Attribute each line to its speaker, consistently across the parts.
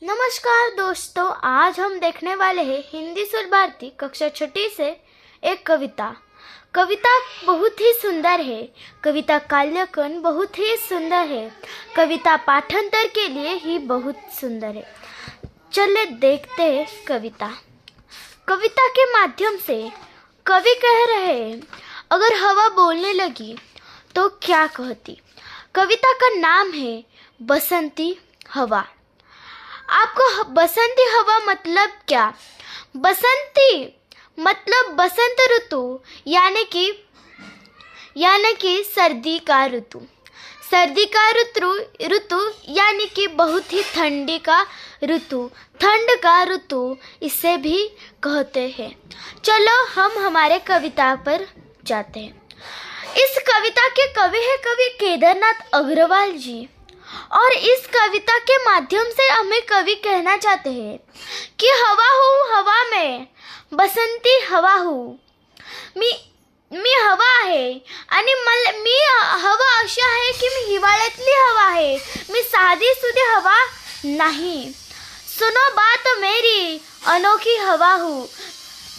Speaker 1: नमस्कार दोस्तों, आज हम देखने वाले हैं हिंदी शुद्ध भारती कक्षा 6 से एक कविता। कविता बहुत ही सुंदर है। कविता काल्यकन बहुत ही सुंदर है। कविता पाठांतर के लिए ही बहुत सुंदर है। चलिए देखते हैं कविता। कविता के माध्यम से कवि कह रहे हैं, अगर हवा बोलने लगी तो क्या कहती। कविता का नाम है बसंती हवा। आपको बसंती हवा मतलब क्या? बसंती मतलब बसंत ऋतु, यानी कि सर्दी का ऋतु। सर्दी का ऋतु यानी कि बहुत ही ठंडी का ऋतु, ठंड का ऋतु इसे भी कहते हैं। चलो हम हमारे कविता पर जाते हैं। इस कविता के कवि है कवि केदारनाथ अग्रवाल जी। और इस कविता के माध्यम से हमें कवि कहना चाहते हैं कि हवा हूँ हवा में, बसंती हवा हूँ मी हवा आहे आणि मी हवा अशी आहे की मी हिवाळ्यातली हवा आहे, मी साधी सुधी हवा नाही। सुनो बात मेरी अनोखी हवा हूँ।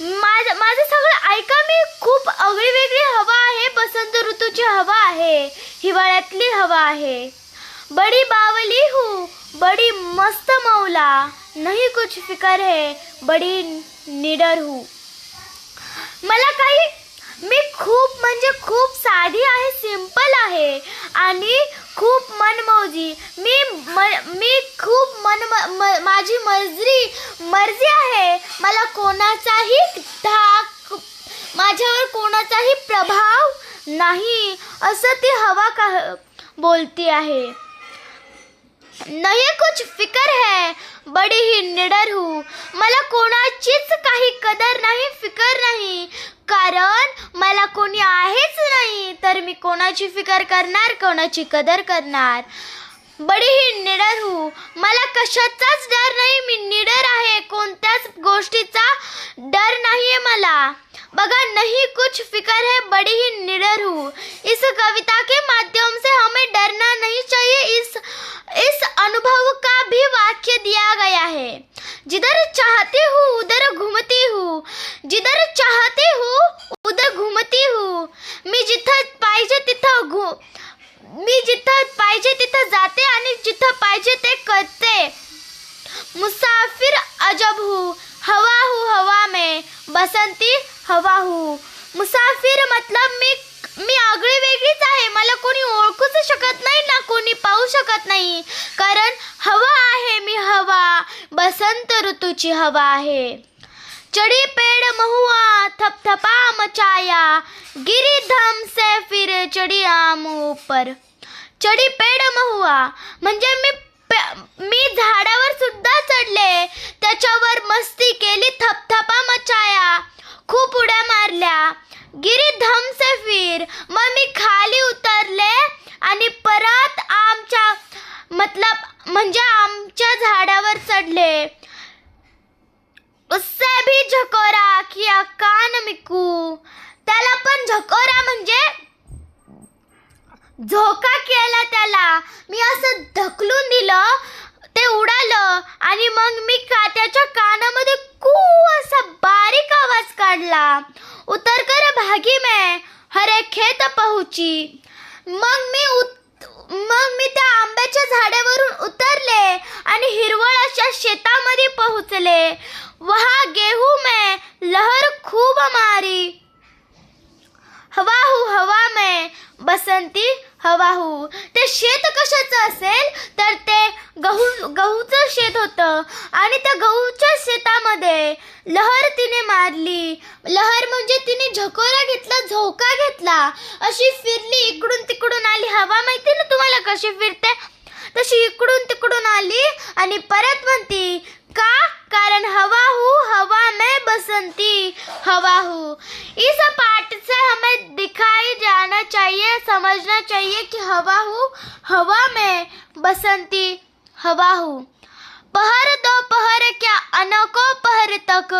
Speaker 1: माझं सगळं ऐका, मी खूप आगळी वेगळी हवा आहे, बसंत ऋतूची हवा आहे, हिवाळ्यातली हवा आहे। बड़ी बावली हूँ, बड़ी मस्त मौला, नहीं कुछ फिकर है, बड़ी निडर हूँ। मी खूप म्हणजे खूप साधी आहे, सिंपल आहे आणि खूप मनमौजी। मी खूप माझी मर्जी आहे। मला कोणाचाही धाक, माझ्यावर कोणाचाही प्रभाव नाही, असं ती हवा बोलती आहे। नहीं कुछ फिकर है, बड़ी ही निडर हूँ। मला कोणाचीच काही कदर नाही, फिकर नाही, कारण मला कोणी आहेच नाही, तर मी कोणाची फिकर करणार, कोणाची कदर करणार। बड़ी ही निडर हूँ, मला कशाचाच डर नाही, मी निडर आहे, कोणत्याच गोष्टीचा डर नाहीये मला। बघा, नहीं कुछ फिकर है, बड़ी ही निडर हूँ। इस कविता के माध्यम से हमें डरना नहीं चाहिए। इस अनुभव का भी वाक्य दिया गया है। जिधर चाहती हूँ उधर घूमती हूँ, जिधर चाहती हूँ उधर घूमती हूँ। मी जिथं पाहिजे तिथं जाते आणि जिथं पाहिजे ते करते। मुसाफिर अजब हूँ, हवा हूँ हवा में, बसंती हवा हूँ। मुसाफिर मतलब मी आगळी वेगळीच आहे, मला कोणी ओळखूच शकत नाही ना कोणी पाहू शकत नाही, कारण हवा आहे मी हवा, बसंत ऋतूची हवा आहे। चढ़ी पेड़ महुआ थपथपा मचाया, गिरी धम से फिर चढ़ी आम ऊपर। चढ़ी पेड़ महुआ म्हणजे मी झाडावर सुद्धा चढले, त्याच्यावर मस्ती केली, थपथपा मचाया, खूप उड्या मारल्या। गिरी धम से फिर मग मी खाली उतरले आणि परत आमच्या झाडावर चढले। उससे भी झकोरा किया कान मिकू, त्याला पण झकोरा म्हणजे झोका केला त्याला, मी असं ढकलून दिलं, ते उडालं आणि मग मी त्याच्या कानामध्ये कू असा बारीक आवाज काढला। उतर कर भागी मैं हरे खेत पहुंची। मग मी त्या आंब्याच्या झाडावरून उतरले आणि हिरवळ अशा शेतामध्ये पोहोचले। वहाँ गेहूं में लहर खूब मारी, हवा हूँ हवा में, बसंती हवा हूँ। ते शेत कशाचं असेल तर ते गहूचं शेत होतं आणि त्या गहूच्या शेतामध्ये लहर तिने मारली। लहर म्हणजे तिने झकोरा घेतला, झोका घेतला, अशी फिरली, इकडून तिकडून आली। हवा माहिती ना तुम्हाला कशी फिरते, तशी इकडून तिकडून आली आणि परत म्हणती का, कारण हवा हूँ हवा में, बसंती हवा हूँ। इस पाठ से हमें दिखाई जाना चाहिए, समझना चाहिए कि हवा हूँ हवा में, बसंती हवा हूँ। पहर दो पहर क्या अनोखो पहर तक,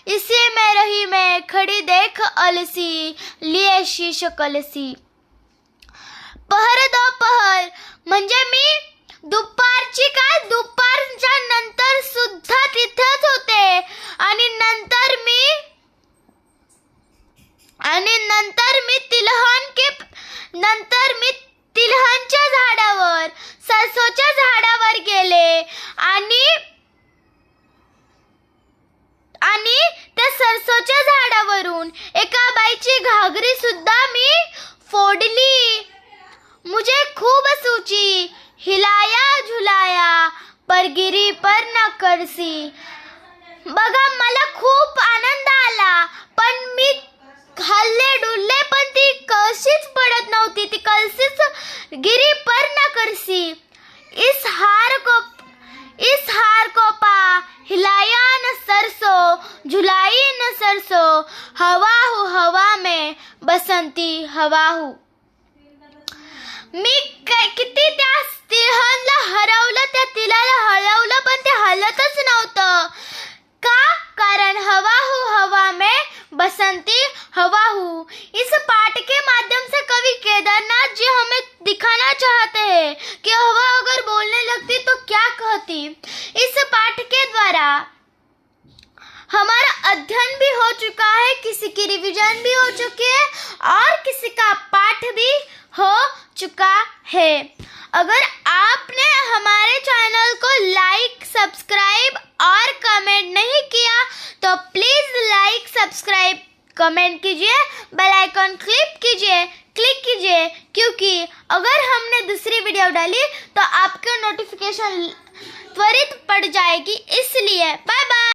Speaker 1: इसी में रही मैं खड़ी देख अलसी, लिए शीश कलसी। पहर दो पहर म्हणजे मी दुपारच्या नंतर गिरी पर न करसी. बघा, मला खूप आनंद आला, पण मी हल्ले डुलले पण ती कळशीच पडत नव्हती. ती कळशीच गिरी पर न करसी. इस हार को पा हिलाया न सरसो, झुलाई न सरसो, हवा हूँ हवा में बसंती हवा हूँ. मी किती त्या तिळाला हरवलं, त्या तिळाला हलवलं, पण ते हलतच नव्हतं. का? कारण हवा हूँ हवा में बसंती हवा हूँ. इस पाठ के माध्यम से कवि केदारनाथ जी हमें दिखाना चाहते हैं कि हवा अगर बोलने लगती तो क्या कहती. इस पाठ के द्वारा हमारा अध्ययन भी हो चुका है, किसी की रिवीजन भी हो चुकी है और किसी का पाठ भी हो चुका है. अगर आपने हमारे चैनल को लाइक, सब्सक्राइब और कमेंट नहीं किया तो प्लीज लाइक, सब्सक्राइब, कमेंट कीजिए, बेल आइकन क्लिक कीजिए, क्योंकि अगर हमने दूसरी वीडियो डाली तो आपको नोटिफिकेशन त्वरित पड़ जाएगी. इसलिए बाय बाय.